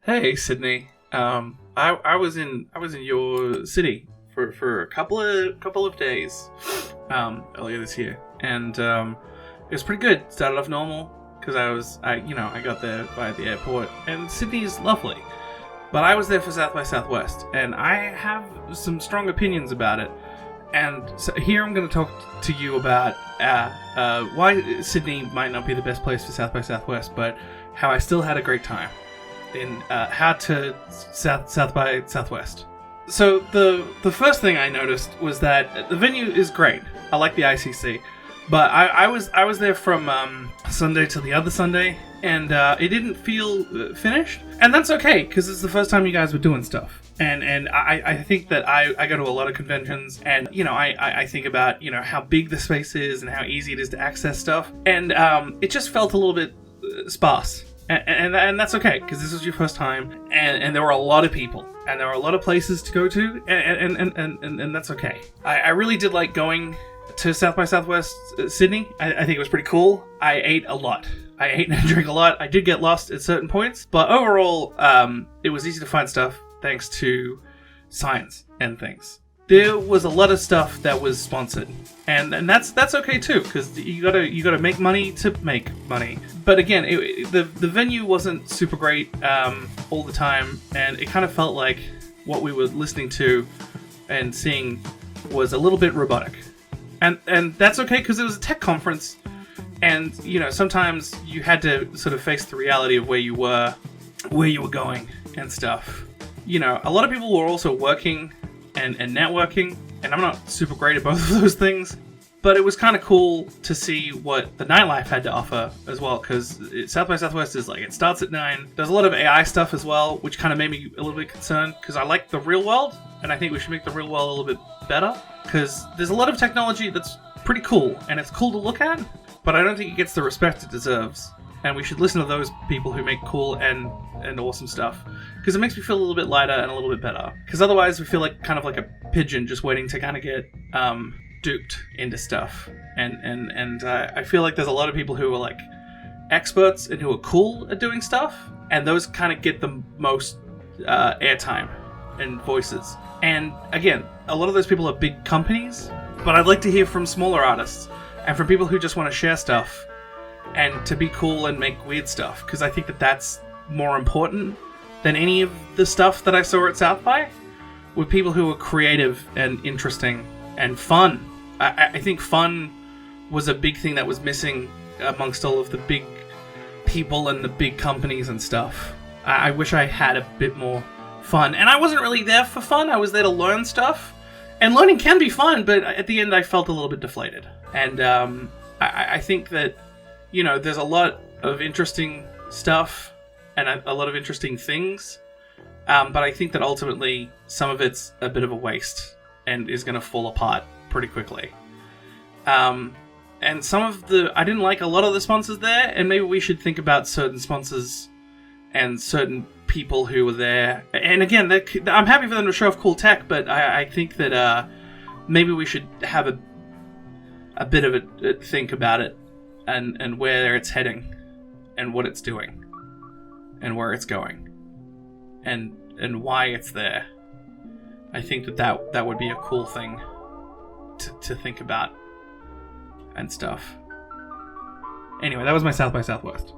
Hey Sydney. I was in your city for a couple of days earlier this year, and it was pretty good. Started off normal because I got there by the airport, and Sydney's lovely. But I was there for South by Southwest, and I have some strong opinions about it. And so here I'm going to talk to you about why Sydney might not be the best place for South by Southwest, but how I still had a great time in how to South by Southwest. So the first thing I noticed was that the venue is great. I like the ICC, but I was there from Sunday to the other Sunday, and it didn't feel finished, and that's okay because it's the first time you guys were doing stuff. And I think that I go to a lot of conventions, and I think about how big the space is and how easy it is to access stuff, and it just felt a little bit sparse. And that's okay, because this was your first time, and there were a lot of people, and there were a lot of places to go to, and that's okay. I really did like going to South by Southwest Sydney. I think it was pretty cool. I ate a lot. I ate and drank a lot. I did get lost at certain points, but overall, it was easy to find stuff thanks to signs and things. There was a lot of stuff that was sponsored, and that's okay too, because you gotta make money to make money. But again, the venue wasn't super great all the time, and it kind of felt like what we were listening to and seeing was a little bit robotic, and that's okay because it was a tech conference, and sometimes you had to sort of face the reality of where you were going and stuff. A lot of people were also working and networking, and I'm not super great at both of those things, but it was kind of cool to see what the nightlife had to offer as well, because South by Southwest is it starts at 9. There's a lot of AI stuff as well, which kind of made me a little bit concerned, because I like the real world, and I think we should make the real world a little bit better, because there's a lot of technology that's pretty cool, and it's cool to look at, but I don't think it gets the respect it deserves. And we should listen to those people who make cool and awesome stuff, because it makes me feel a little bit lighter and a little bit better. Because otherwise we feel kind of like a pigeon just waiting to kind of get duped into stuff. And I feel like there's a lot of people who are experts and who are cool at doing stuff, and those kind of get the most airtime and voices. And again, a lot of those people are big companies, but I'd like to hear from smaller artists and from people who just want to share stuff and to be cool and make weird stuff, because I think that that's more important than any of the stuff that I saw at South by, with people who are creative and interesting and fun. I think fun was a big thing that was missing amongst all of the big people and the big companies and stuff. I wish I had a bit more fun, and I wasn't really there for fun. I was there to learn stuff, and learning can be fun, but at the end I felt a little bit deflated. And I think that there's a lot of interesting stuff and a lot of interesting things, but I think that ultimately some of it's a bit of a waste and is going to fall apart pretty quickly. And I didn't like a lot of the sponsors there, and maybe we should think about certain sponsors and certain people who were there. And again, I'm happy for them to show off cool tech, but I think that maybe we should have a bit of a think about it. And where it's heading, and what it's doing, and where it's going, and why it's there. I think that would be a cool thing to think about and stuff. Anyway, that was my South by Southwest.